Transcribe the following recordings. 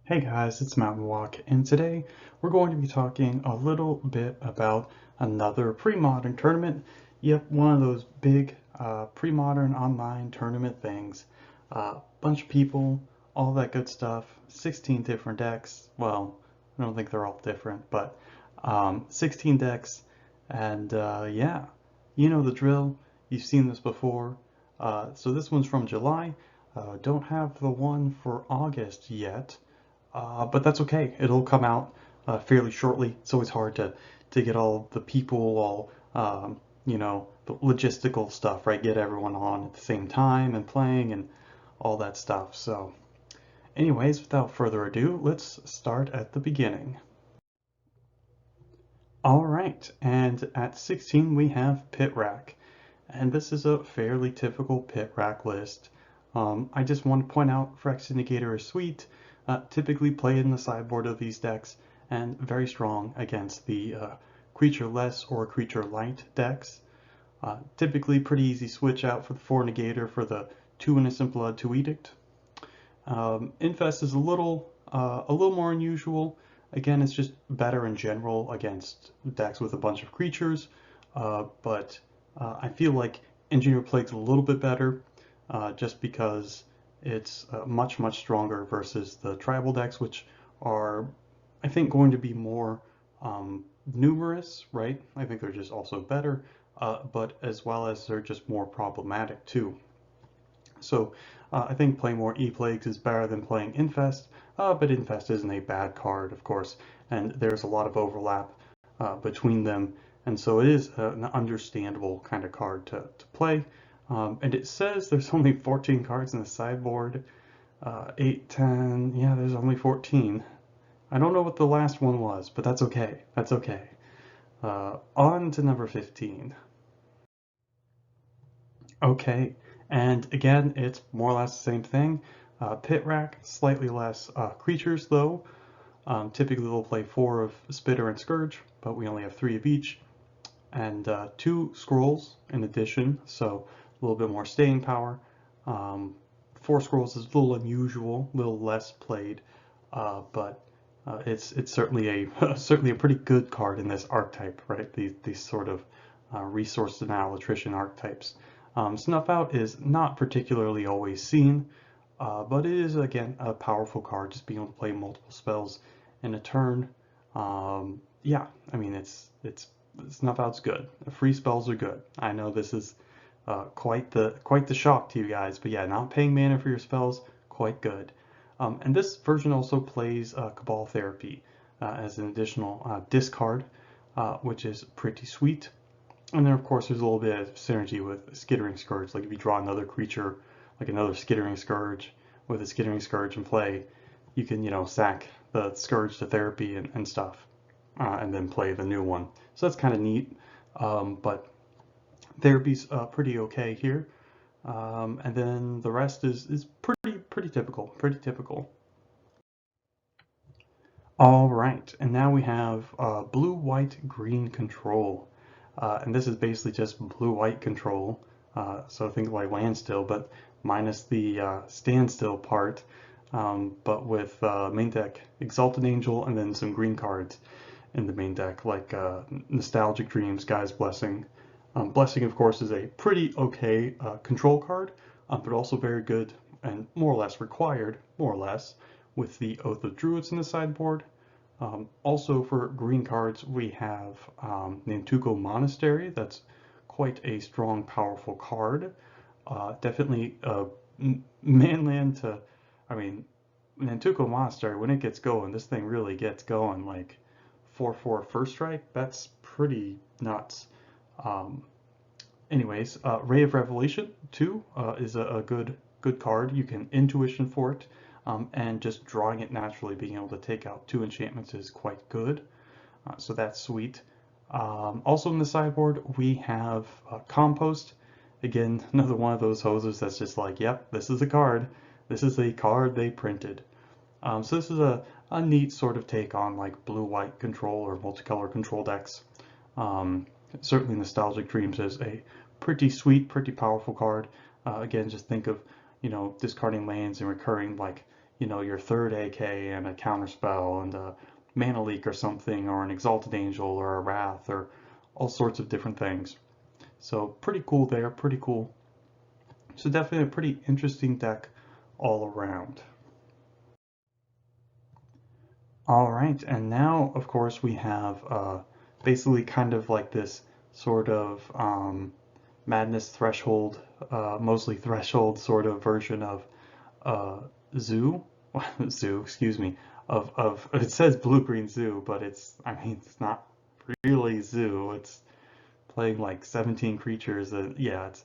Hey guys, it's Mountain Walk, and today we're going to be talking a little bit about another pre-modern tournament. Yep, one of those big pre-modern online tournament things. Bunch of people, all that good stuff, 16 different decks. Well, I don't think they're all different, but 16 decks, and yeah, you know the drill. You've seen this before. So this one's from July. Don't have the one for August yet. But that's okay. It'll come out fairly shortly. It's always hard to get all the people, all the logistical stuff, right? Get everyone on at the same time and playing and all that stuff. So, anyways, without further ado, let's start at the beginning. All right, and at 16 we have Pit Rack, and this is a fairly typical Pit Rack list. I just want to point out Frex Indicator is sweet, typically played in the sideboard of these decks, and very strong against the creature less or creature light decks. Typically pretty easy switch out for the 4 Negator for the 2 Innocent Blood, 2 Edict. Infest is a little more unusual. Again, it's just better in general against decks with a bunch of creatures, but I feel like Engineer Plague's a little bit better, just because it's much stronger versus the tribal decks, which are, I think, going to be more numerous, right? I think they're just also better, but as well as they're just more problematic too. So I think playing more E-Plagues is better than playing Infest, but Infest isn't a bad card, of course, and there's a lot of overlap between them, and so it is an understandable kind of card to play. And it says there's only 14 cards in the sideboard, 8, 10, yeah, there's only 14. I don't know what the last one was, but that's okay. That's okay. On to number 15. Okay, and again, it's more or less the same thing. Pit Rack, slightly less creatures though. Typically they'll play 4 of Spitter and Scourge, but we only have 3 of each. And 2 Scrolls in addition, so a little bit more staying power. 4 Scrolls is a little unusual, a little less played, but it's certainly a certainly a pretty good card in this archetype, right? These sort of resource denial attrition archetypes. Snuff Out is not particularly always seen, but it is again a powerful card, just being able to play multiple spells in a turn. Yeah, I mean it's Snuff Out's good. Free spells are good. I know this is quite the shock to you guys, but yeah, not paying mana for your spells, quite good. And this version also plays Cabal Therapy as an additional discard, which is pretty sweet. And then of course there's a little bit of synergy with Skittering Scourge. Like if you draw another creature, like another Skittering Scourge with a Skittering Scourge in play, you can, sack the Scourge to therapy and stuff, and then play the new one. So that's kind of neat. But therapy's pretty okay here. And then the rest is pretty typical, pretty typical. All right, and now we have blue, white, green control. And this is basically just blue-white control. So think like land still, but minus the standstill part. But with main deck Exalted Angel and then some green cards in the main deck, like Nostalgic Dreams, Guy's Blessing. Blessing, of course, is a pretty okay control card, but also very good and more or less required, more or less, with the Oath of Druids in the sideboard. Also for green cards, we have Nantuko Monastery. That's quite a strong, powerful card. Definitely manland to, I mean, Nantuko Monastery, when it gets going, this thing really gets going. Like 4/4 first strike, that's pretty nuts. Um, Anyways, Ray of Revelation 2 is a good card. You can intuition for it, and just drawing it naturally, being able to take out 2 enchantments is quite good. So that's sweet. Also in the sideboard, we have Compost. Again, another one of those hoses that's just like, yep, this is a card. This is a card they printed. So this is a neat sort of take on like blue-white control or multicolor control decks. Um, Certainly Nostalgic Dreams is a pretty sweet, pretty powerful card. Again, just think of, discarding lands and recurring like, you know, your third AK and a counterspell and a mana leak or something, or an exalted angel or a wrath or all sorts of different things. So pretty cool there, pretty cool. So definitely a pretty interesting deck all around. All right, and now of course we have basically kind of like this sort of madness threshold, mostly threshold sort of version of uh, Zoo, Zoo, excuse me, of it says Blue Green Zoo, but it's, I mean, it's not really Zoo. It's playing like 17 creatures, and yeah, it's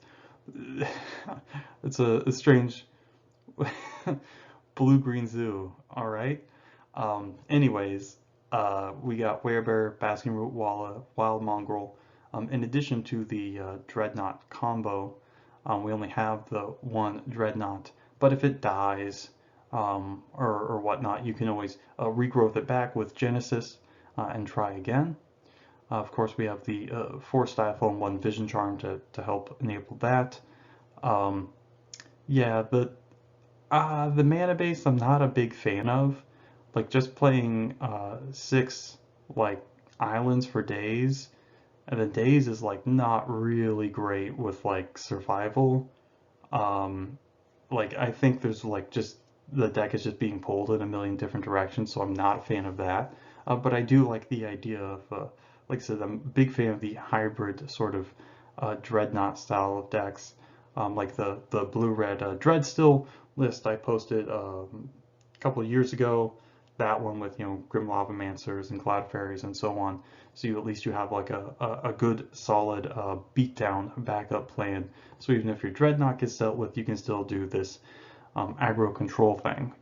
it's a strange Blue Green Zoo. All right. Anyways, we got Werebear, Basking Root Walla, Wild Mongrel. In addition to the Dreadnought combo, we only have the one Dreadnought. But if it dies or whatnot, you can always regrowth it back with Genesis and try again. Of course, we have the 4 Stifle and 1 Vision Charm to help enable that. Um, yeah, the mana base I'm not a big fan of. Like just playing 6 like islands for days, and then days is like not really great with like survival. Um, like I think there's like just the deck is just being pulled in a million different directions, so I'm not a fan of that. But I do like the idea of, like I said, I'm a big fan of the hybrid sort of dreadnought style of decks, like the blue-red Dreadstill list I posted a couple of years ago. That one with, you know, Grim Lavamancers and Cloud Fairies and so on. So you at least you have like a good solid beatdown backup plan. So even if your Dreadnought gets dealt with, you can still do this aggro control thing.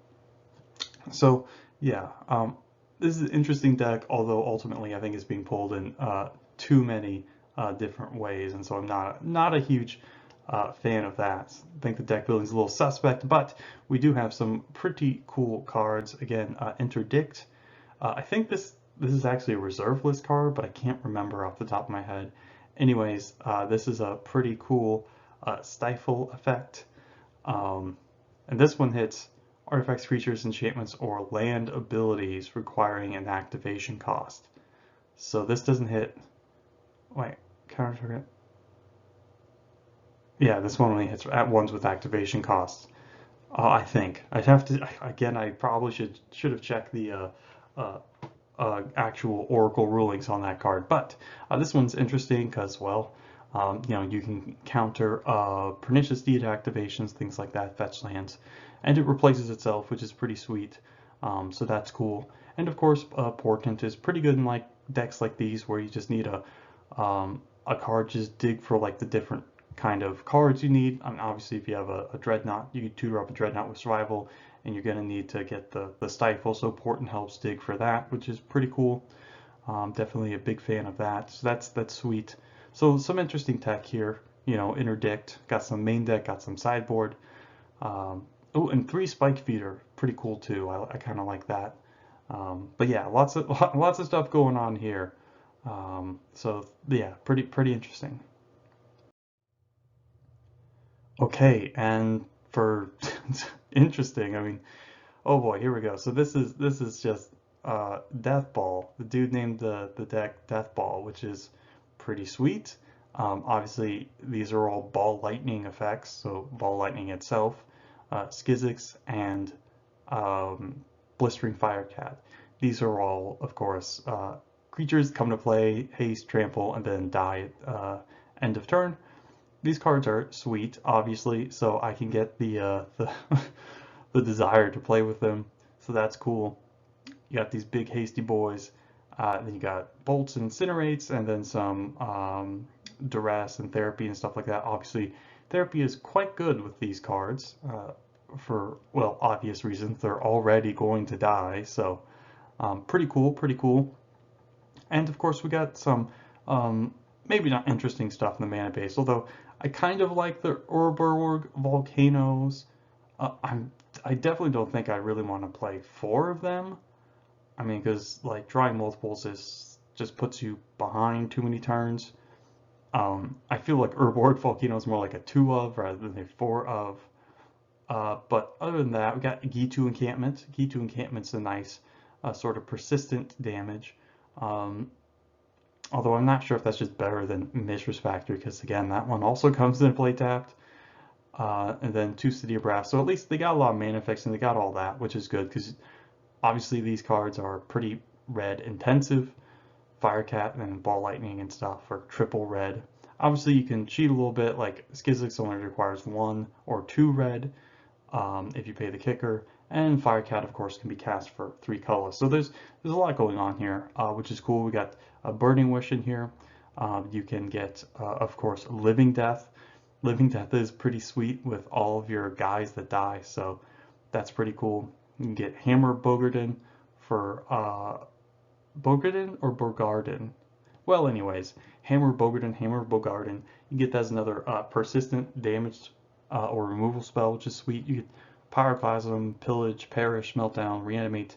So yeah, this is an interesting deck, although ultimately I think it's being pulled in too many different ways, and so I'm not a huge fan of that. I think the deck building is a little suspect, but we do have some pretty cool cards. Again, Interdict. I think this is actually a reserve list card, but I can't remember off the top of my head. Anyways, this is a pretty cool Stifle effect. Um, and this one hits artifacts, creatures, enchantments, or land abilities requiring an activation cost. So this doesn't hit. Wait, counter target. Yeah, this one only hits at ones with activation costs. I think I'd have to again. I probably should have checked the uh, actual Oracle rulings on that card. But this one's interesting because, well, you know, you can counter Pernicious Deed activations, things like that, fetch lands, and it replaces itself, which is pretty sweet. So that's cool. And of course, Portent is pretty good in like decks like these where you just need a card, just dig for like the different kind of cards you need. I mean, obviously, if you have a Dreadnought, you can tutor up a Dreadnought with Survival, and you're going to need to get the Stifle, so Portent helps dig for that, which is pretty cool. Definitely a big fan of that, so that's sweet. So some interesting tech here, you know, Interdict, got some main deck, got some sideboard. Oh, and 3 Spike Feeder, pretty cool too, I kind of like that. But yeah, lots of stuff going on here. So yeah, pretty interesting. Okay, and for interesting, I mean, oh boy, here we go. So this is just Death Ball. The dude named the deck Death Ball, which is pretty sweet. Obviously, these are all Ball Lightning effects, so Ball Lightning itself, Skizix, and um, Blistering Firecat. These are all, of course, creatures come to play, haste, trample, and then die at end of turn. These cards are sweet, obviously, so I can get the the desire to play with them. So that's cool. You got these big hasty boys. Then you got bolts and incinerates, and then some duress and therapy and stuff like that. Obviously, therapy is quite good with these cards for, well, obvious reasons. They're already going to die, so pretty cool, pretty cool. And of course, we got some maybe not interesting stuff in the mana base, although I kind of like the Urborg volcanoes. I definitely don't think I really want to play 4 of them. I mean, because like drawing multiples is just puts you behind too many turns. I feel like Urborg volcano is more like a 2 of rather than a 4 of. But other than that, we got Gitu Encampment. Gitu Encampment's a nice sort of persistent damage. Um, Although I'm not sure if that's just better than Mishra's Factory, because again, that one also comes in play tapped. And then two City of Brass. So at least they got a lot of mana effects and they got all that, which is good because obviously these cards are pretty red intensive. Firecat and Ball Lightning and stuff are triple red. Obviously you can cheat a little bit, like Skizzix only requires 1 or 2 red if you pay the kicker, and Firecat of course can be cast for 3 colors. So there's a lot going on here, which is cool. We got a Burning Wish in here. You can get of course Living Death. Living Death is pretty sweet with all of your guys that die, so that's pretty cool. You can get Hammer Bogarden for Bogarden or Bogarden. Well, anyways, Hammer Bogarden, Hammer Bogarden. You get that as another persistent damage or removal spell, which is sweet. You get Pyroclasm, Pillage, Perish, Meltdown, Reanimate.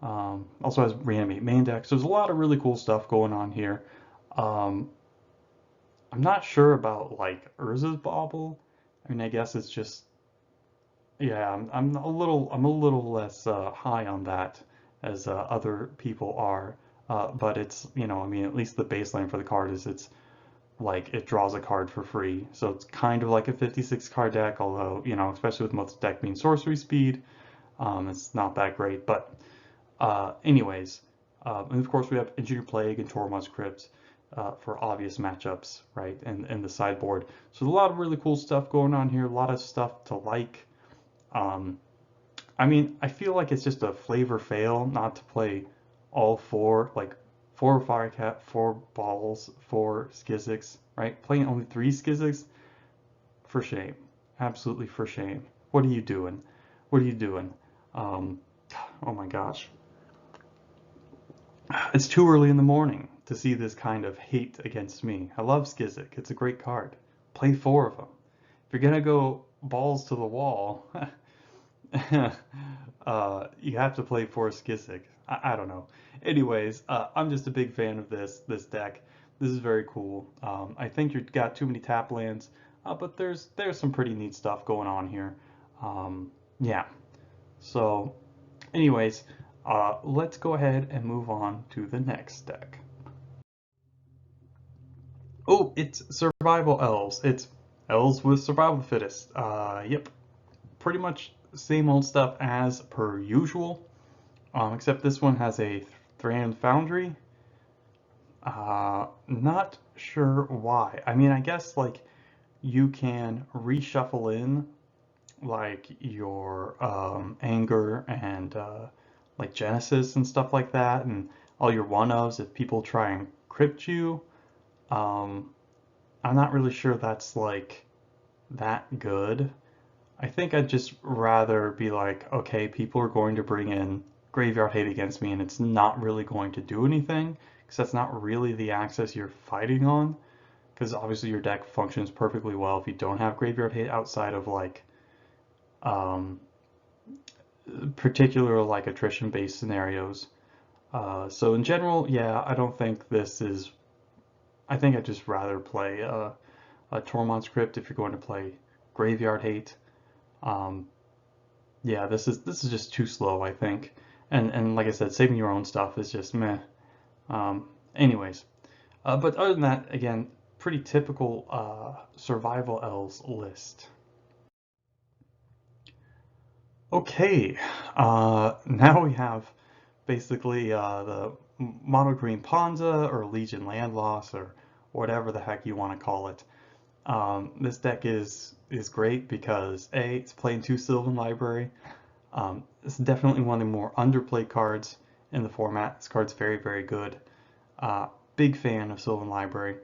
Also has Reanimate main deck. So there's a lot of really cool stuff going on here. Um, I'm not sure about like Urza's Bauble. I mean, I guess it's just yeah. I'm a little less high on that as other people are. But it's I mean, at least the baseline for the card is it's like it draws a card for free. So it's kind of like a 56 card deck, although especially with most deck being sorcery speed, it's not that great. But anyways, and of course we have Engineer Plague and Tormod's Crypt for obvious matchups, right? And the sideboard. So there's a lot of really cool stuff going on here. A lot of stuff to like. Um, I mean, I feel like it's just a flavor fail not to play all four, like 4 Firecat, 4 Balls, 4 Skizzix, right? Playing only 3 Skizzix, for shame. Absolutely for shame. What are you doing? What are you doing? Um, oh my gosh. It's too early in the morning to see this kind of hate against me. I love Skizik. It's a great card. Play 4 of them. If you're gonna go balls to the wall, you have to play 4 Skizik. I don't know. Anyways, I'm just a big fan of this deck. This is very cool. I think you've got too many tap lands, but there's some pretty neat stuff going on here. Yeah. So, anyways, let's go ahead and move on to the next deck. Oh, it's Survival Elves. It's Elves with Survival of the Fittest. Yep, pretty much same old stuff as per usual, except this one has a Thran Foundry. Not sure why. I mean, I guess like you can reshuffle in like your Anger and like Genesis and stuff like that, and all your one-ofs if people try and crypt you. Um, I'm not really sure that's like that good. I think I'd just rather be like, okay, people are going to bring in Graveyard Hate against me, and it's not really going to do anything, because that's not really the axis you're fighting on. Because obviously your deck functions perfectly well if you don't have Graveyard Hate outside of like um, particular like attrition-based scenarios. So in general, yeah, I don't think this is. I think I'd just rather play a Tormod's Crypt if you're going to play Graveyard Hate. Um, yeah, this is just too slow, I think. And like I said, saving your own stuff is just meh. Anyways, but other than that, again, pretty typical survival elves list. Okay, now we have basically the mono green Ponza or Legion Land Loss or whatever the heck you want to call it. This deck is great because A, it's playing 2 Sylvan Library. It's definitely one of the more underplayed cards in the format. This card's very, very good. Big fan of Sylvan Library.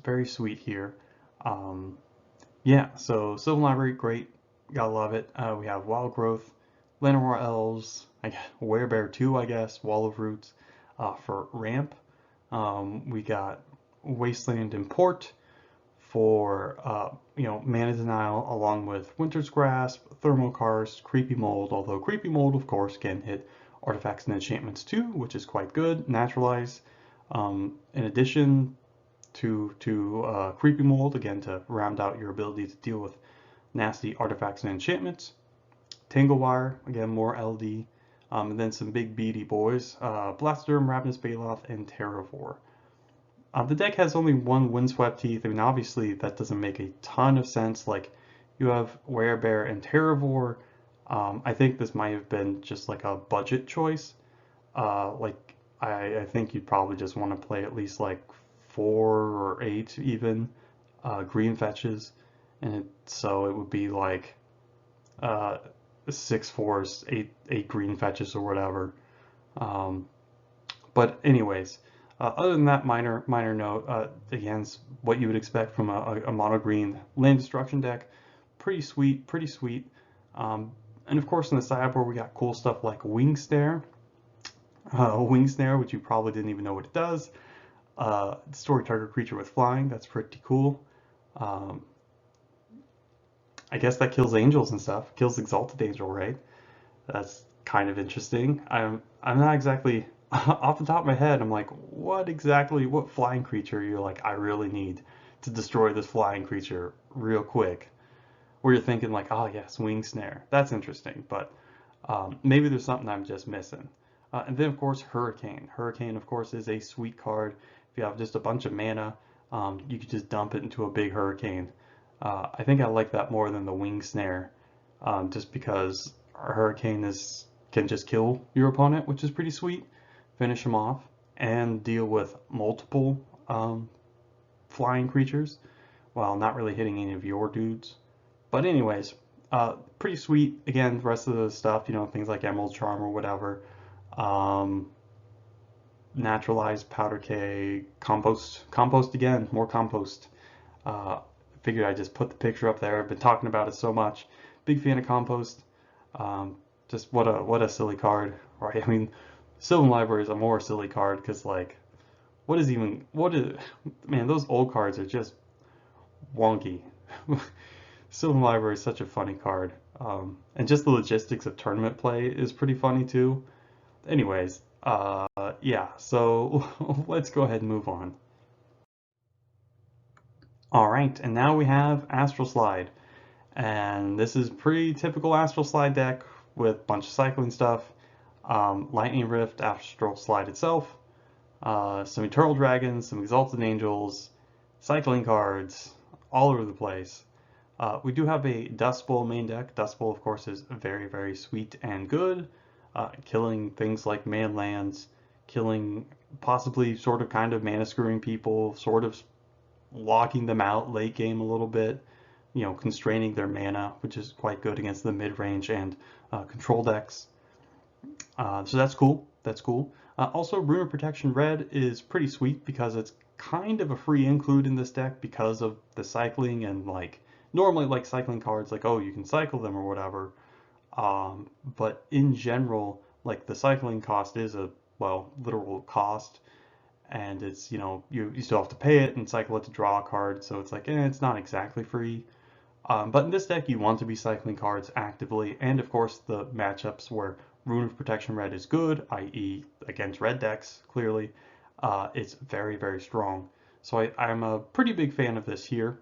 Very sweet here. Um, yeah, so Sylvan Library, great. Gotta love it. We have Wild Growth, Llanowar Elves, Werebear 2, I guess, Wall of Roots for ramp. We got Wasteland Import for mana denial, along with Winter's Grasp, Thermal Karst, Creepy Mold, although Creepy Mold of course can hit artifacts and enchantments too, which is quite good. Naturalize. In addition to Creepy Mold, again to round out your ability to deal with nasty artifacts and enchantments. Tangle Wire, again, more LD. And then some big beady boys, Blastoderm, Ravenous Baloth, and Terravore. The deck has only one Windswept Teeth. I mean, obviously that doesn't make a ton of sense. Like, you have Werebear and Terravore. I think this might have been just like a budget choice. Like, I think you'd probably just want to play at least like 4 or 8 even green fetches, and so it would be like uh, 6 4s, eight green fetches or whatever. Um, but anyways, other than that minor note, again, what you would expect from a mono green land destruction deck. Pretty sweet, pretty sweet. And of course, in the sideboard, we got cool stuff like Wing Snare, which you probably didn't even know what it does. Story target creature with flying, that's pretty cool. Um, I guess that kills angels and stuff. Kills Exalted Angel, right? That's kind of interesting. I'm not exactly off the top of my head. I'm like, what flying creature you're like, I really need to destroy this flying creature real quick. Where you're thinking like, oh yes, Wing Snare. That's interesting, but maybe there's something I'm just missing. And then of course Hurricane. Hurricane of course is a sweet card. If you have just a bunch of mana, you could just dump it into a big Hurricane. I think I like that more than the Wing Snare, just because our Hurricane can just kill your opponent, which is pretty sweet. Finish them off and deal with multiple flying creatures while not really hitting any of your dudes. But anyways, pretty sweet. Again, the rest of the stuff, things like Emerald Charm or whatever. Um, Naturalized Powder K, Compost again, more Compost. Figured I'd just put the picture up there. I've been talking about it so much. Big fan of Compost. Um, just what a silly card, right? I mean, Sylvan Library is a more silly card because like, man, those old cards are just wonky. Sylvan Library is such a funny card. And just the logistics of tournament play is pretty funny too. Anyways, yeah, so let's go ahead and move on. All right, and now we have Astral Slide. And this is pretty typical Astral Slide deck with a bunch of cycling stuff. Lightning Rift, Astral Slide itself, some Eternal Dragons, some Exalted Angels, cycling cards, all over the place. We do have a Dust Bowl main deck. Dust Bowl, of course, is very, very sweet and good, killing things like man lands, killing possibly sort of kind of mana screwing people, sort of locking them out late game a little bit, constraining their mana, which is quite good against the mid-range and control decks. So that's cool. That's cool. Also, Rune of Protection Red is pretty sweet because it's kind of a free include in this deck because of the cycling and like normally like cycling cards like, oh, you can cycle them or whatever. But in general, like the cycling cost is a, well, literal cost, and it's, you still have to pay it and cycle it to draw a card. So it's like, it's not exactly free. But in this deck, you want to be cycling cards actively, and of course the matchups where Rune of Protection Red is good, i.e. against red decks, clearly, it's very, very strong. So I'm a pretty big fan of this here.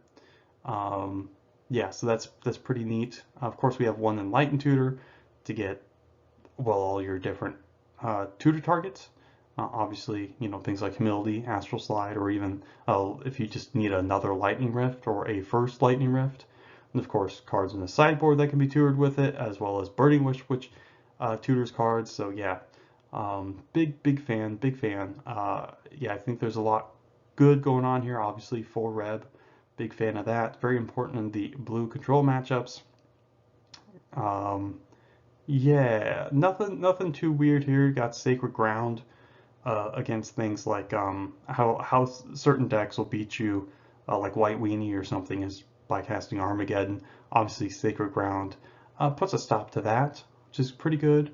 Yeah, so that's pretty neat. Of course, we have one Enlightened Tutor to get, well, all your different tutor targets. Obviously, things like Humility, Astral Slide, or even if you just need another Lightning Rift or a first Lightning Rift. And of course, cards in the sideboard that can be tutored with it, as well as Burning Wish, which tutors cards. So yeah, big fan, big fan. Yeah, I think there's a lot good going on here. Obviously, 4 Reb, big fan of that. Very important in the blue control matchups. Yeah, nothing too weird here. You got Sacred Ground against things like how certain decks will beat you, like White Weenie or something, is by casting Armageddon. Obviously, Sacred Ground puts a stop to that, which is pretty good.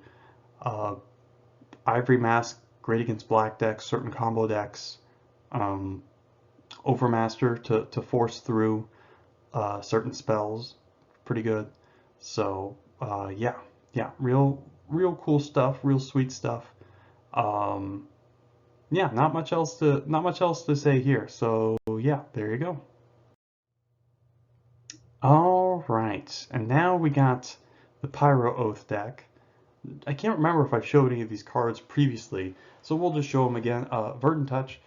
Ivory Mask, great against black decks, certain combo decks. Overmaster to force through certain spells, pretty good. So yeah, real cool stuff, real sweet stuff. Yeah, not much else to say here. So yeah, there you go. All right, and now we got the Pyro Oath deck. I can't remember if I've showed any of these cards previously, so we'll just show them again. Verdant Touch,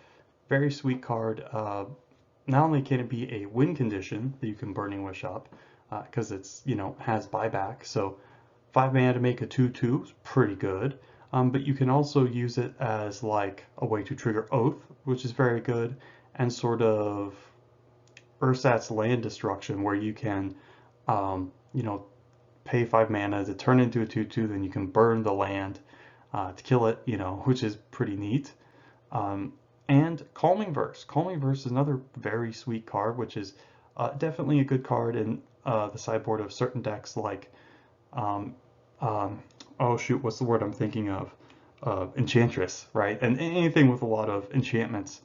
very sweet card. Not only can it be a win condition that you can Burning Wish up, because it's, has buyback, so 5 mana to make a 2/2 is pretty good. But you can also use it as like a way to trigger Oath, which is very good, and sort of Ursat's Land Destruction, where you can, pay 5 mana to turn into a 2/2, then you can burn the land to kill it, which is pretty neat. Um, and Calming Verse. Calming Verse is another very sweet card, which is definitely a good card in the sideboard of certain decks like, um, oh shoot, what's the word I'm thinking of? Enchantress, right? And anything with a lot of enchantments.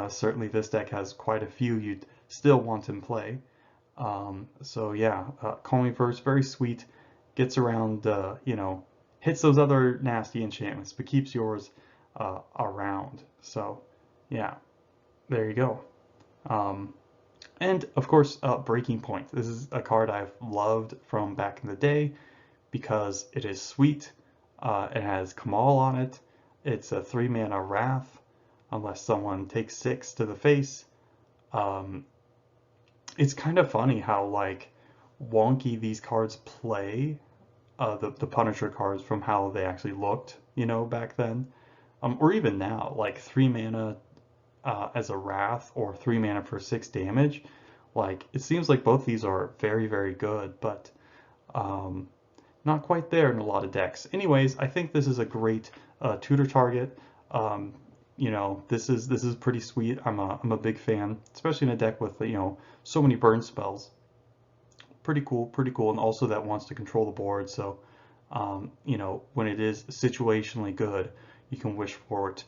Certainly this deck has quite a few you'd still want in play. So yeah, Calming Verse, very sweet, gets around, hits those other nasty enchantments, but keeps yours around. So yeah, there you go. Um, and of course, Breaking Point. This is a card I've loved from back in the day because it is sweet. It has Kamal on it. It's a 3 mana Wrath, unless someone takes 6 to the face. Um, it's kind of funny how like wonky these cards play, the Punisher cards from how they actually looked, back then, or even now, like 3 mana as a Wrath or 3 mana for 6 damage. Like it seems like both these are very, very good, but um, not quite there in a lot of decks. Anyways, I think this is a great tutor target. Um, this is pretty sweet. I'm a big fan, especially in a deck with so many burn spells. Pretty cool, and also that wants to control the board. So, when it is situationally good, you can wish for it,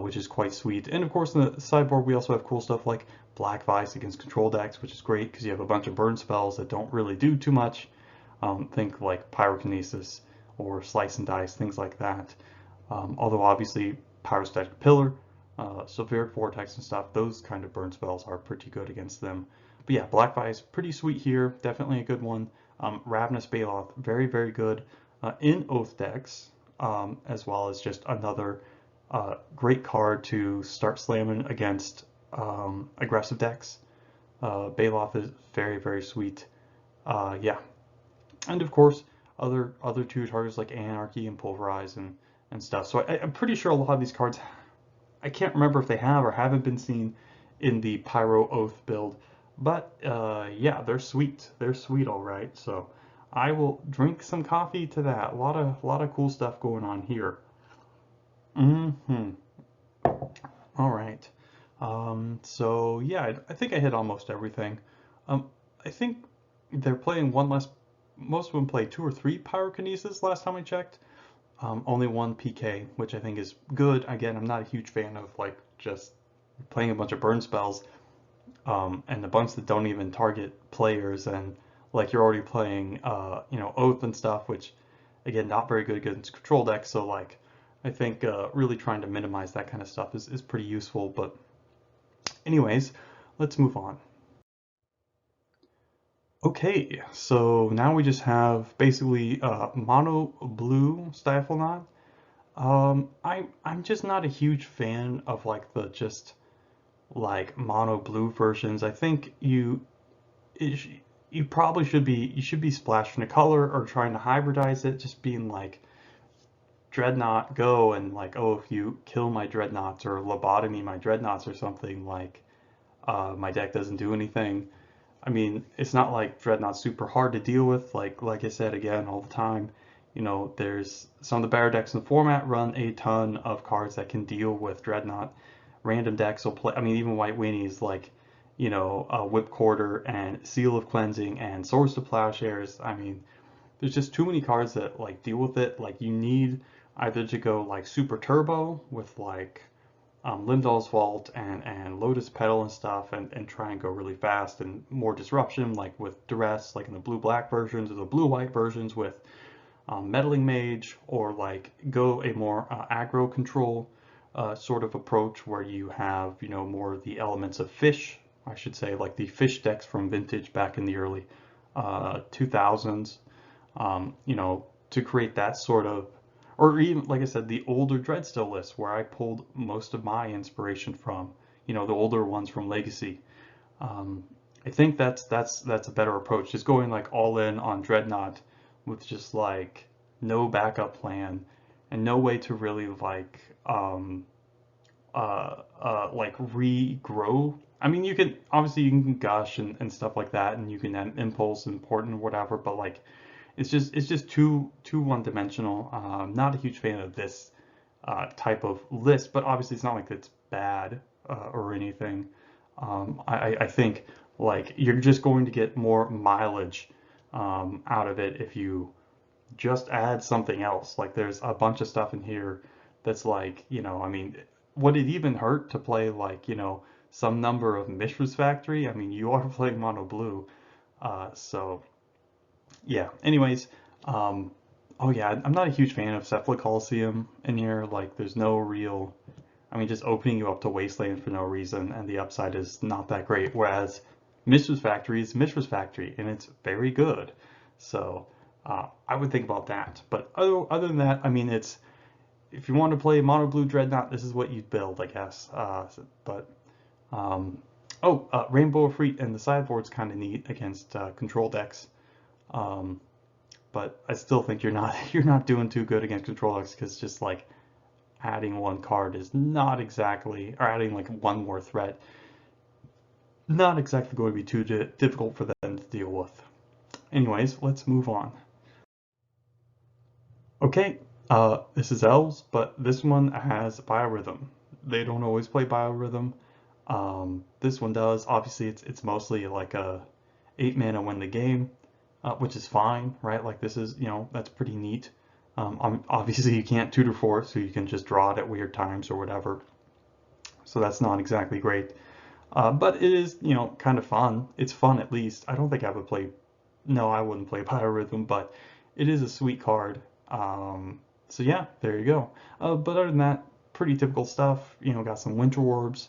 which is quite sweet. And of course, in the sideboard, we also have cool stuff like Black Vice against control decks, which is great because you have a bunch of burn spells that don't really do too much. Think like Pyrokinesis or Slice and Dice, things like that. Although obviously Pyrostatic Pillar, Sulfuric Vortex and stuff, those kind of burn spells are pretty good against them. But yeah, Black Vice, pretty sweet here, definitely a good one. Ravenous Baloth, very, very good in Oath decks, as well as just another great card to start slamming against aggressive decks. Baloth is very, very sweet. Yeah, and of course other two targets like Anarchy and Pulverize and stuff. So I'm pretty sure a lot of these cards, I can't remember if they have or haven't been seen in the Pyro Oath build, but yeah, they're sweet. They're sweet, all right. So I will drink some coffee to that. A lot of cool stuff going on here. Mm-hmm. All right. So yeah, I think I hit almost everything. I think they're playing one less. Most of them play 2 or 3 pyrokinesis last time I checked. Only 1 PK, which I think is good. Again, I'm not a huge fan of like just playing a bunch of burn spells, and a bunch that don't even target players, and like you're already playing, Oath and stuff, which again, not very good against control decks. So like, I think really trying to minimize that kind of stuff is pretty useful. But anyways, let's move on. Okay, so now we just have basically mono blue Stiflenot. I'm just not a huge fan of like the just like mono blue versions. I think you probably should be splashing a color or trying to hybridize it, just being like Dreadnought go, and like, oh, if you kill my Dreadnoughts or lobotomy my Dreadnoughts or something, like my deck doesn't do anything. I mean, it's not like Dreadnought's super hard to deal with. Like I said again all the time, there's some of the better decks in the format run a ton of cards that can deal with Dreadnought. Random decks will play. I mean, even White Winnies like, Whipcorder and Seal of Cleansing and Swords to Plowshares. I mean, there's just too many cards that like deal with it. Like you need either to go like super turbo with like Limdal's Vault and Lotus Petal and stuff, and try and go really fast and more disruption, like with Duress, like in the blue-black versions or the blue-white versions with Meddling Mage, or like go a more aggro control sort of approach where you have, more of the elements of fish, I should say, like the fish decks from Vintage back in the early 2000s. you know, to create that sort of, or even, like I said, the older Dreadstill list where I pulled most of my inspiration from, you know, the older ones from Legacy. Um, I think that's a better approach. Just going like all in on Dreadnought with just like no backup plan and no way to really like regrow. I mean, you can obviously you can gush and stuff like that, and you can impulse and port and whatever, but like it's just too one dimensional. Not a huge fan of this type of list, but obviously it's not like it's bad or anything. I think like you're just going to get more mileage out of it if you just add something else. Like there's a bunch of stuff in here that's like, you know, I mean, would it even hurt to play like, you know, some number of Mishra's Factory? I mean, you are playing Mono Blue, so yeah. Anyways, um, oh yeah, I'm not a huge fan of Cephala Coliseum in here. Like, there's no real, I mean, just opening you up to Wasteland for no reason, and the upside is not that great. Whereas Mishra's Factory is Mishra's Factory, and it's very good. So I would think about that. But other than that, I mean, it's if you want to play Mono Blue Dreadnought, this is what you'd build, I guess. But um, Rainbow Efreet and the sideboard's kind of neat against control decks. Um, but I still think you're not you're not doing too good against control decks because just like adding one card is not exactly, or adding like one more threat, not exactly going to be too difficult for them to deal with. Anyways, let's move on. Okay, this is Elves, but this one has Biorhythm. They don't always play Biorhythm. This one does. Obviously, it's mostly like a 8 mana win the game, which is fine, right? Like this is, you know, that's pretty neat. Obviously, you can't tutor for it, so you can just draw it at weird times or whatever. So that's not exactly great. But it is, you know, kind of fun. It's fun at least. I don't think I would play. No, I wouldn't play Biorhythm, but it is a sweet card. So yeah, there you go. But other than that, pretty typical stuff. You know, got some Winter Orbs.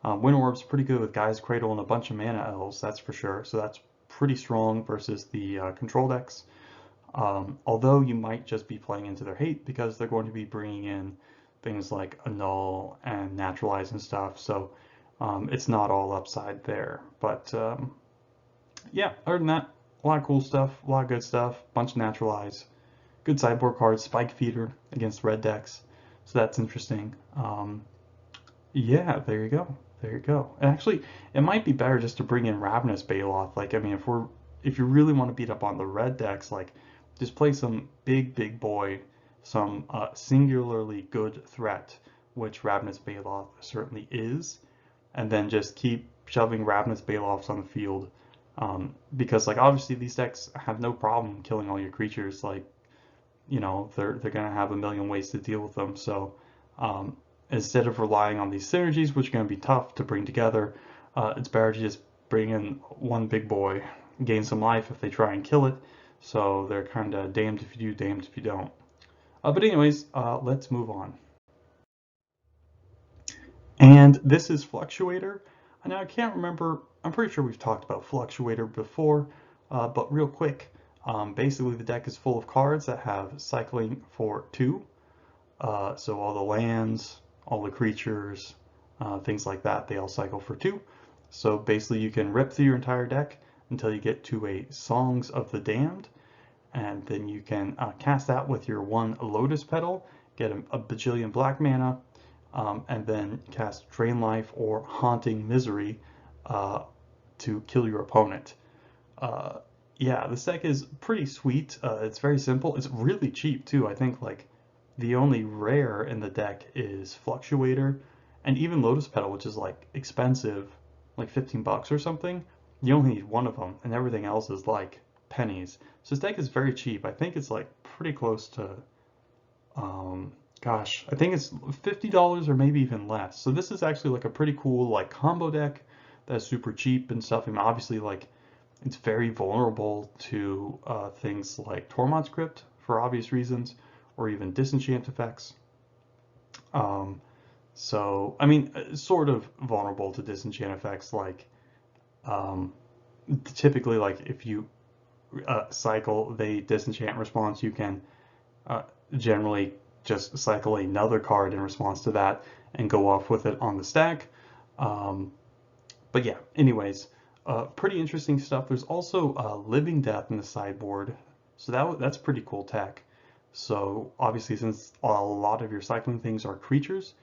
Winter Orbs pretty good with Gaia's Cradle and a bunch of mana elves, that's for sure. So that's pretty strong versus the control decks. Although you might just be playing into their hate because they're going to be bringing in things like Annul and Naturalize and stuff. So it's not all upside there. But yeah, other than that, a lot of cool stuff, a lot of good stuff, bunch of Naturalize, good sideboard cards, Spike Feeder against red decks. So that's interesting. Yeah, there you go. There you go. And actually, it might be better just to bring in Ravenous Baloth. Like, I mean, if you really want to beat up on the red decks, like, just play some big boy, some singularly good threat, which Ravenous Baloth certainly is, and then just keep shoving Ravenous Baloths on the field. Because, like, obviously these decks have no problem killing all your creatures. Like, you know, they're gonna have a million ways to deal with them. So um, instead of relying on these synergies, which are gonna be tough to bring together, it's better to just bring in one big boy, gain some life if they try and kill it. So they're kind of damned if you do, damned if you don't. But anyways, let's move on. And this is Fluctuator. Now I can't remember, I'm pretty sure we've talked about Fluctuator before, but real quick, basically the deck is full of cards that have cycling for 2. So all the lands, all the creatures, things like that, they all cycle for 2. So basically you can rip through your entire deck until you get to a Songs of the Damned, and then you can cast that with your 1 Lotus Petal, get a bajillion black mana, and then cast Drain Life or Haunting Misery to kill your opponent. Uh, yeah, this deck is pretty sweet. It's very simple. It's really cheap too. I think like the only rare in the deck is Fluctuator, and even Lotus Petal, which is like expensive, like 15 bucks or something. You only need one of them, and everything else is like pennies. So this deck is very cheap. I think it's like pretty close to gosh, I think it's $50 or maybe even less. So this is actually like a pretty cool like combo deck that's super cheap and stuff. And obviously like it's very vulnerable to things like Tormod's Crypt for obvious reasons, or even disenchant effects. Um, so I mean, sort of vulnerable to disenchant effects. Like typically, like if you cycle the disenchant response, you can uh, generally just cycle another card in response to that and go off with it on the stack. Um, but yeah, anyways, pretty interesting stuff. There's also Living Death in the sideboard, so that's pretty cool tech. So obviously, since a lot of your cycling things are creatures,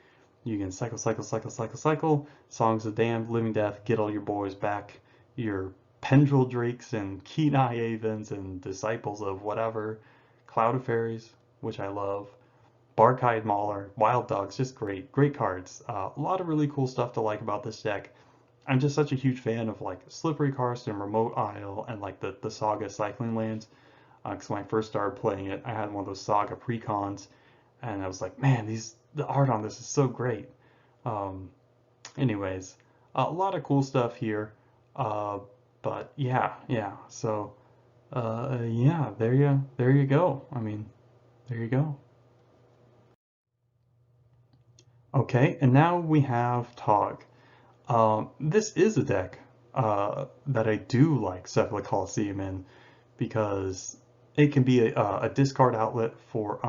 you can cycle, cycle, cycle, cycle, cycle. Songs of Damned, Living Death, get all your boys back. Your Pendril Drakes and Kenai Avens and Disciples of whatever. Cloud of Fairies, which I love. Barkhide Mauler, Wild Dogs, just great, great cards. A lot of really cool stuff to like about this deck. I'm just such a huge fan of like Slippery Karst and Remote Isle and like the Saga cycling lands. Because when I first started playing it, I had one of those Saga precons, and I was like, man, the art on this is so great. Um, anyways, a lot of cool stuff here. Uh, but yeah. So yeah, there you go. I mean, there you go. Okay, and now we have Tog. This is a deck that I do like Cephala Coliseum in because it can be a discard outlet for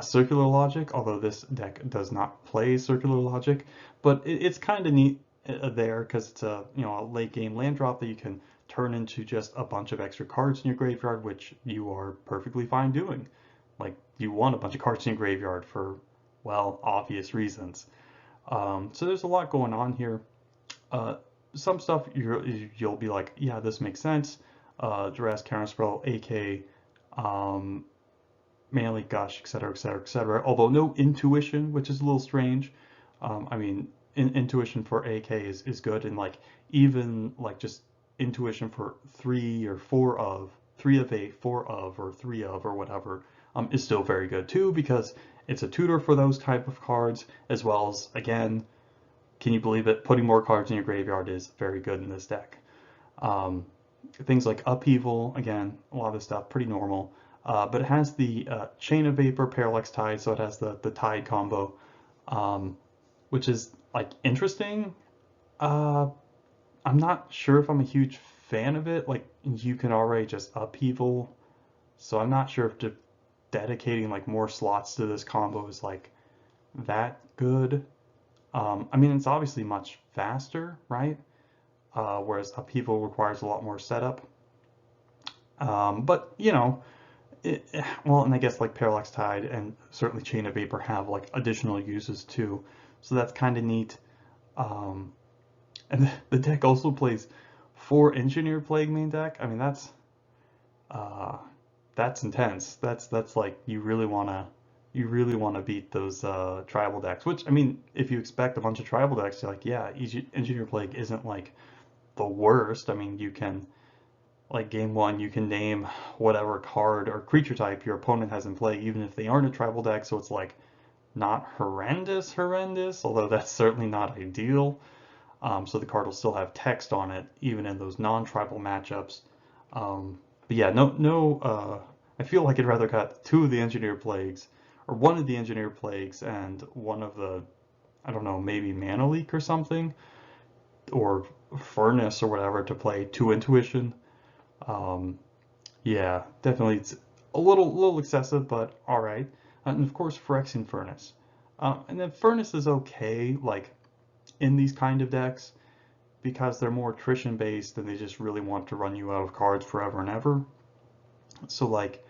Circular Logic, although this deck does not play Circular Logic, but it's kind of neat there because it's a late game land drop that you can turn into just a bunch of extra cards in your graveyard, which you are perfectly fine doing. Like you want a bunch of cards in your graveyard for, well, obvious reasons. So there's a lot going on here. Uh, some stuff you'll be like, yeah, this makes sense. Jurassic Counterspell, AK, um, Manly Gush, etc., etc., etc. Although no intuition, which is a little strange. I mean, intuition for AK is good, and like even like just intuition for three of a, four of, or three of, or whatever, is still very good too because it's a tutor for those type of cards, as well as again, can you believe it? Putting more cards in your graveyard is very good in this deck. Um, Things like Upheaval, again, a lot of this stuff pretty normal. But it has the Chain of Vapor, Parallax Tide, so it has the Tide combo, um, which is like interesting. Uh, I'm not sure if I'm a huge fan of it. Like you can already just Upheaval, so I'm not sure if dedicating like more slots to this combo is like that good. I mean, it's obviously much faster, right? Whereas Upheaval requires a lot more setup. But well, and I guess like Parallax Tide and certainly Chain of Vapor have like additional uses too, so that's kind of neat. Um, and the deck also plays 4 Engineer Plague main deck. I mean, uh, that's intense. That's like you really wanna beat those tribal decks. Which I mean, if you expect a bunch of tribal decks, you're like, yeah, Engineer Plague isn't like the worst. I mean, you can like game one, you can name whatever card or creature type your opponent has in play, even if they aren't a tribal deck. So it's like not horrendous, although that's certainly not ideal. So the card will still have text on it, even in those non-tribal matchups. But yeah, no. I feel like I'd rather got two of the Engineer Plagues, or one of the Engineer Plagues, and one of the, I don't know, maybe Mana Leak or something, or Furnace or whatever to play 2 Intuition. Um, yeah, definitely it's a little excessive, but all right. And of course, Phyrexian Furnace. And then Furnace is okay, like in these kind of decks, because they're more attrition based and they just really want to run you out of cards forever and ever. So like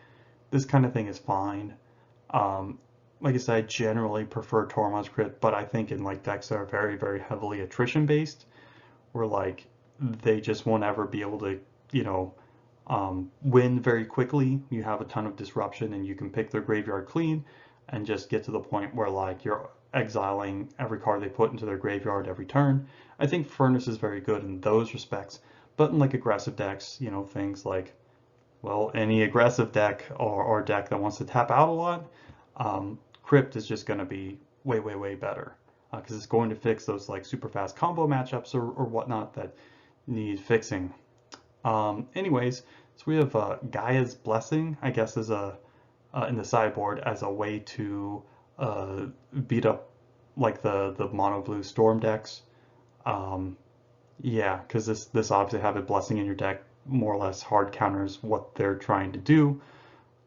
this kind of thing is fine. Um, like I said, I generally prefer Tormod's Crypt, but I think in like decks that are very heavily attrition based, where like they just won't ever be able to, you know, win very quickly. You have a ton of disruption and you can pick their graveyard clean and just get to the point where like you're exiling every card they put into their graveyard every turn. I think Furnace is very good in those respects, but in like aggressive decks, things like, well, any aggressive deck or deck that wants to tap out a lot, Crypt is just going to be way better because it's going to fix those like super fast combo matchups or whatnot that need fixing. Anyways, so we have Gaia's Blessing, I guess, is in the sideboard as a way to uh, beat up like the mono blue storm decks. Um, yeah, because this obviously have a blessing in your deck more or less hard counters what they're trying to do.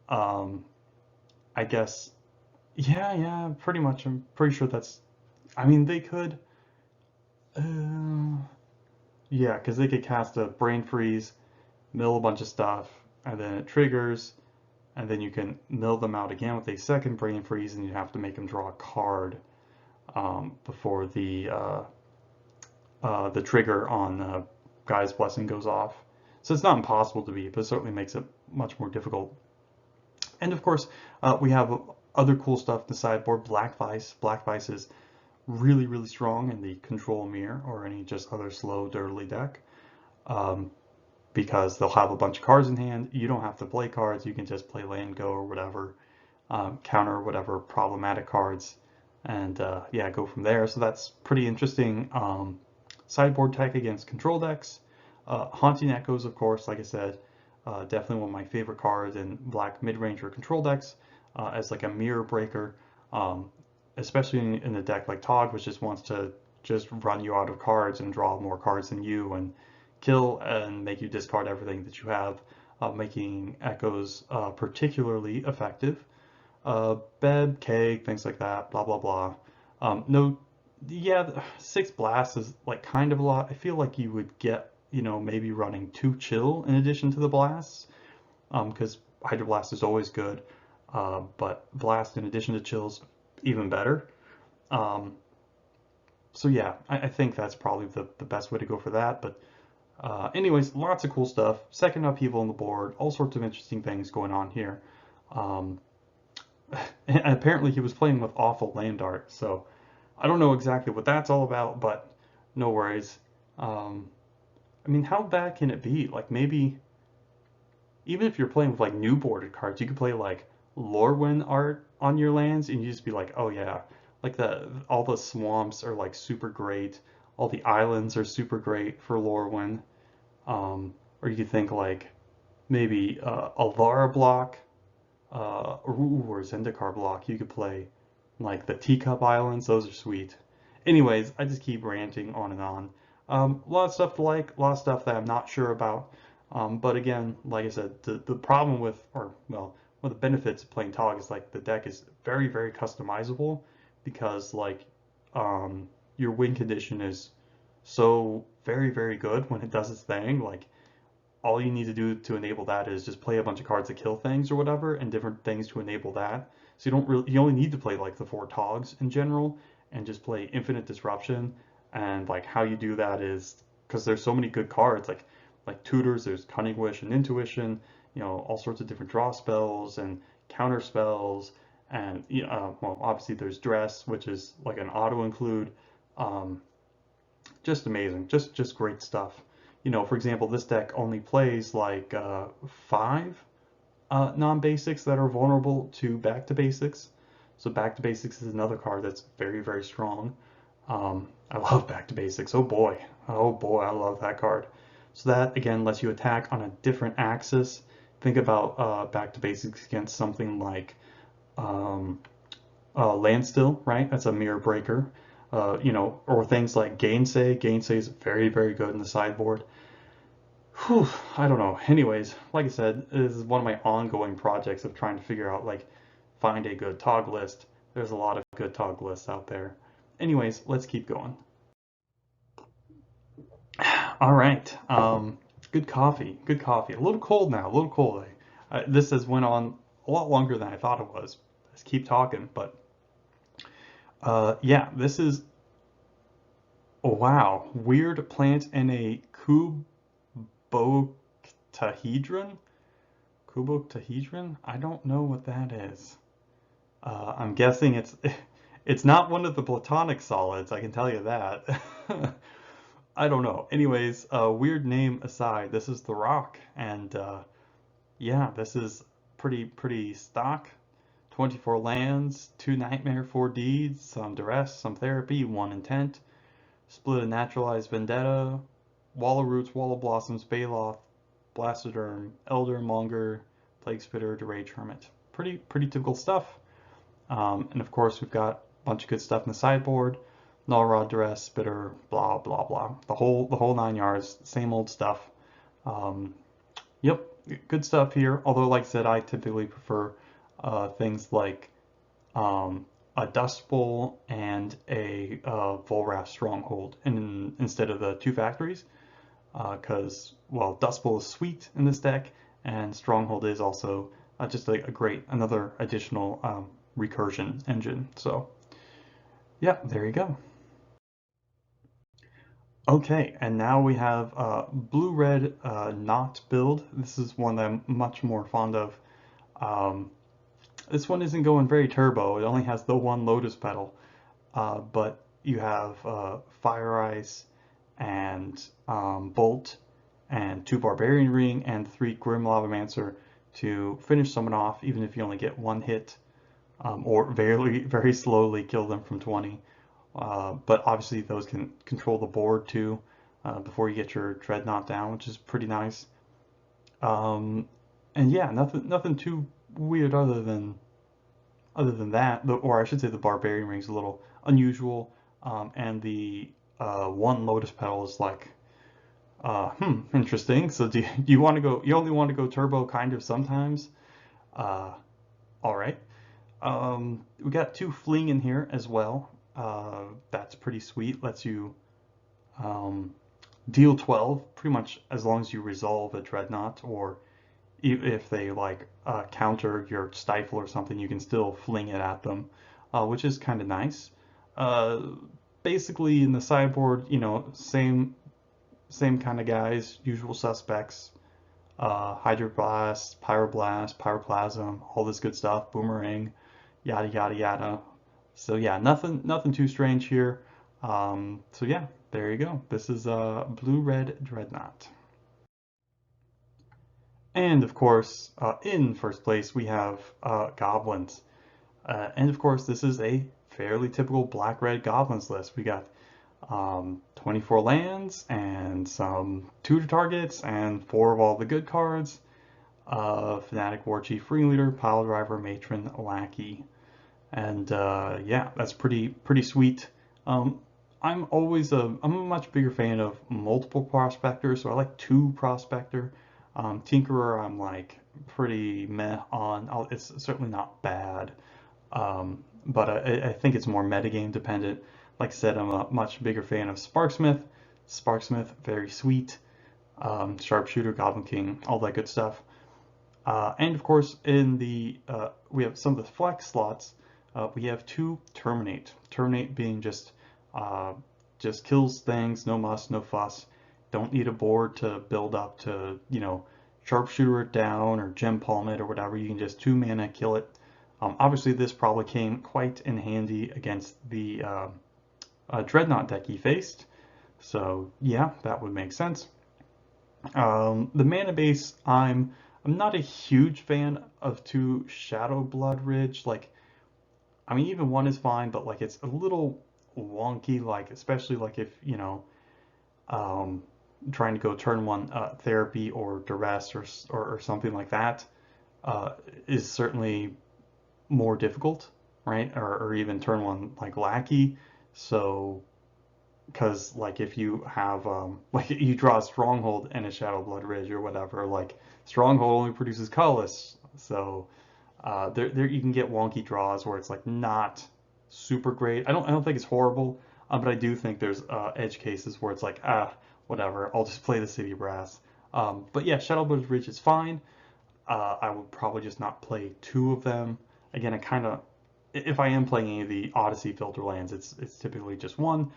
Um, I guess, yeah, pretty much. I'm pretty sure that's, I mean, they could, uh, yeah, because they could cast a brain freeze, mill a bunch of stuff, and then it triggers, and then you can mill them out again with a second brain freeze, and you have to make them draw a card before the trigger on Guy's Blessing goes off. So it's not impossible to beat, but it certainly makes it much more difficult. And of course, we have other cool stuff in the sideboard. Black Vice. Black Vice is really, really strong in the control mirror or any just other slow, dirtily deck. Um, because they'll have a bunch of cards in hand. You don't have to play cards. You can just play land, go, or whatever, counter whatever problematic cards, and yeah, go from there. So that's pretty interesting. Sideboard tech against control decks. Haunting Echoes, of course, like I said, definitely one of my favorite cards in black mid-range or control decks as like a mirror breaker, especially in a deck like Tog, which just wants to just run you out of cards and draw more cards than you and kill and make you discard everything that you have, making Echoes particularly effective. Bed, Keg, things like that, blah, blah, blah. No, yeah, 6 blasts is like kind of a lot. I feel like you would get, maybe running 2 chill in addition to the blasts, because Hydro Blast is always good, but blast in addition to chills, even better. Um, so yeah, I think that's probably the best way to go for that, but anyways, lots of cool stuff. Second upheaval on the board, all sorts of interesting things going on here. Um, and apparently he was playing with awful land art, so I don't know exactly what that's all about, but no worries. Um, I mean, how bad can it be? Like maybe even if you're playing with like new boarded cards, you could play like Lorwyn art on your lands, and you just be like, oh yeah, like the all the swamps are like super great, all the islands are super great for Lorwyn. Or you could think like maybe Alara block, or Zendikar block. You could play like the Teacup Islands. Those are sweet. Anyways, I just keep ranting on and on. A lot of stuff to like, a lot of stuff that I'm not sure about. But again, like I said, the problem with, or well, one of the benefits of playing Tog is like the deck is very, very customizable because like your win condition is so very, very good when it does its thing. Like all you need to do to enable that is just play a bunch of cards that kill things or whatever, and different things to enable that. So you only need to play like the 4 Togs in general, and just play Infinite Disruption. And like how you do that is because there's so many good cards like tutors. There's Cunning Wish and Intuition. All sorts of different draw spells and counter spells, and well, obviously there's Dress, which is like an auto include. Um, just amazing, just great stuff. For example, this deck only plays like 5 non-basics that are vulnerable to Back to Basics. So Back to Basics is another card that's very, very strong. I love Back to Basics. Oh boy, I love that card. So that again lets you attack on a different axis. Think about Back to Basics against something like um, Landstill, right? That's a mirror breaker. Or things like Gainsay. Gainsay is very, very good in the sideboard. Whew, I don't know. Anyways, like I said, this is one of my ongoing projects of trying to figure out, like, find a good Tog list. There's a lot of good Tog lists out there. Anyways, let's keep going. All right. Good coffee. Good coffee. A little cold now. A little cold. This has went on a lot longer than I thought it was. Let's keep talking. But yeah, this is, oh, wow. Weird plant in a cuboctahedron? Cuboctahedron? I don't know what that is. I'm guessing it's not one of the platonic solids, I can tell you that. I don't know. Anyways, weird name aside, this is the rock, and yeah, this is pretty stock. 24 lands, 2 nightmare, 4 deeds, some duress, some therapy, 1 intent, split a naturalized vendetta, wall of roots, wall of blossoms, Baloth, blastoderm, elder, monger, plague spitter, derage hermit. Pretty typical stuff. And of course, we've got a bunch of good stuff in the sideboard. Null Rod, Duress, Spitter, blah, blah, blah. The whole 9 yards, same old stuff. Yep, good stuff here. Although, like I said, I typically prefer things like um, a Dust Bowl and a Volrath Stronghold instead of the two factories. Because, well, Dust Bowl is sweet in this deck, and Stronghold is also just a great, another additional recursion engine. So, yeah, there you go. Okay, and now we have blue-red Knot build. This is one that I'm much more fond of. Um, this one isn't going very turbo. It only has the one Lotus Petal, but you have Fire Ice and Bolt and two Barbarian Ring and three Grim Lavamancer to finish someone off, even if you only get one hit, or very slowly kill them from 20. But obviously those can control the board too before you get your Dreadnought down, which is pretty nice. Um, and yeah, nothing too weird other than that, or I should say the Barbarian Ring's a little unusual, and the one Lotus Petal is like, interesting. So do you want to go? You only want to go turbo kind of sometimes. Uh, all right. We got two Fling in here as well. That's pretty sweet. Lets you um, deal 12 pretty much as long as you resolve a Dreadnought, or if they like counter your Stifle or something, you can still fling it at them, which is kind of nice. Uh, Basically, in the sideboard, same kind of guys, usual suspects. Hydroblast, Pyroblast, Pyroplasm, all this good stuff, Boomerang, yada yada yada. So yeah, nothing too strange here. So yeah, there you go. This is Blue-Red Dreadnought. And of course, in first place, we have Goblins. And of course, this is a fairly typical Black-Red Goblins list. We got 24 lands and some tutor targets and four of all the good cards. Fanatic, War Chief, Ringleader, Pile Driver, Matron, Lackey. And yeah, that's pretty sweet. Um, I'm a much bigger fan of multiple prospectors, so I like two prospector. Tinkerer, I'm like pretty meh on. It's certainly not bad, but I think it's more metagame dependent. Like I said, I'm a much bigger fan of Sparksmith. Sparksmith, very sweet. Sharpshooter, Goblin King, all that good stuff. And of course, in the we have some of the flex slots. We have two terminate. Terminate being just kills things, no muss, no fuss. Don't need a board to build up to sharpshooter it down or gem palm it or whatever. You can just 2 mana kill it. Obviously, this probably came quite in handy against the Dreadnought deck he faced. So yeah, that would make sense. The mana base, I'm not a huge fan of two Shadow Blood Ridge. Like, I mean, even one is fine, but like it's a little wonky. Like, especially like if um, trying to go turn one therapy or duress or something like that uh, is certainly more difficult, right? Or even turn one like lackey. So because like if you have like you draw a stronghold and a shadow blood ridge or whatever, like stronghold only produces colorless, so there you can get wonky draws where it's like not super great. I don't think it's horrible, but I do think there's edge cases where it's like whatever, I'll just play the city brass. But yeah, shadow blood ridge is fine. I would probably just not play two of them. Again, I kind of, if I am playing any of the Odyssey filter lands, it's typically just one.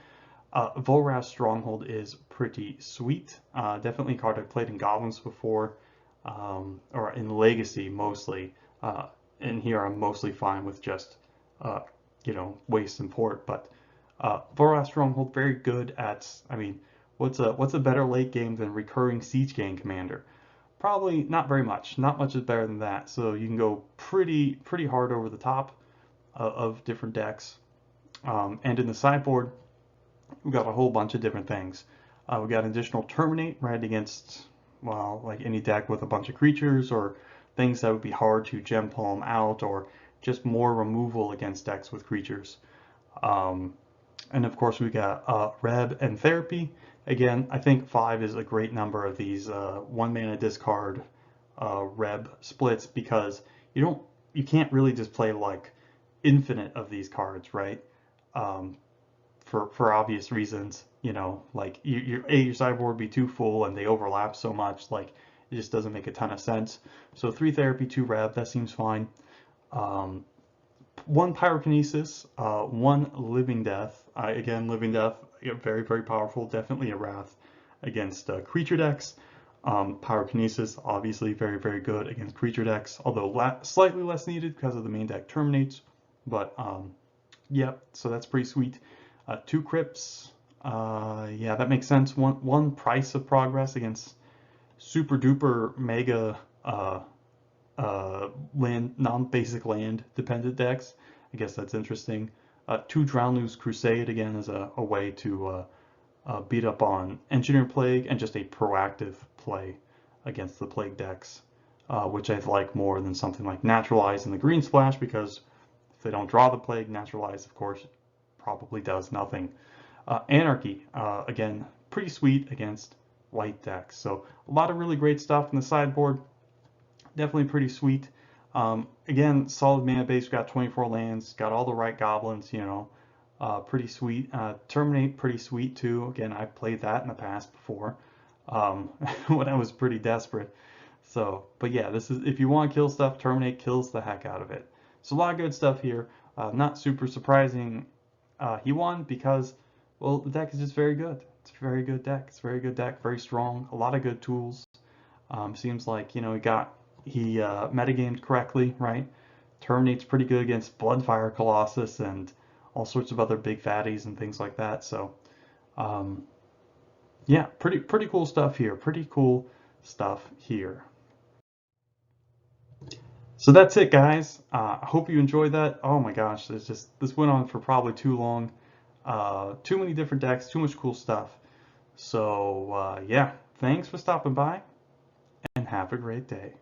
Volrath's Stronghold is pretty sweet. Definitely a card I've played in Goblins before, or in Legacy mostly. And here I'm mostly fine with just, uh, waste and port. But Volrath's Stronghold very good at. I mean, what's a better late game than recurring Siege Gang Commander? Probably not very much. Not much is better than that. So you can go pretty hard over the top of different decks. And in the sideboard, we've got a whole bunch of different things. We've got additional Terminate right against, well, like any deck with a bunch of creatures or things that would be hard to gem palm out, or just more removal against decks with creatures. Um, and of course, we got Reb and Therapy. Again, I think 5 is a great number of these 1 mana discard. Reb splits because you can't really just play like infinite of these cards, right? Um, for obvious reasons, like your sideboard would be too full and they overlap so much, like it just doesn't make a ton of sense. So 3 therapy, 2 rev, that seems fine. Um, 1 pyrokinesis, 1 living death. Again, living death, very, very powerful, definitely a wrath against creature decks. Pyrokinesis, obviously very, very good against creature decks, although slightly less needed because of the main deck terminates. But yeah, so that's pretty sweet. 2 crypts, yeah, that makes sense. One price of progress against super duper mega land, non-basic land dependent decks. I guess that's interesting. 2 Drownloo's Crusade, again, is a way to beat up on Engineer Plague and just a proactive play against the Plague decks, which I like more than something like Naturalize and the Green Splash, because if they don't draw the Plague, Naturalize, of course, probably does nothing. Anarchy, again, pretty sweet against white decks. So a lot of really great stuff in the sideboard. Definitely pretty sweet. Again, solid mana base. We got 24 lands. Got all the right goblins. Pretty sweet. Terminate, pretty sweet too. Again, I've played that in the past before, when I was pretty desperate. So, but yeah, this is, if you want to kill stuff, Terminate kills the heck out of it. So a lot of good stuff here. Not super surprising. He won because, well, the deck is just very good. It's a very good deck. It's a very good deck, very strong. A lot of good tools. Seems like, he metagamed correctly, right? Terminate's pretty good against Bloodfire Colossus and all sorts of other big fatties and things like that. So, um, yeah, pretty cool stuff here. Pretty cool stuff here. So that's it, guys. I hope you enjoyed that. Oh my gosh, this went on for probably too long. Too many different decks, too much cool stuff. So yeah, thanks for stopping by and have a great day.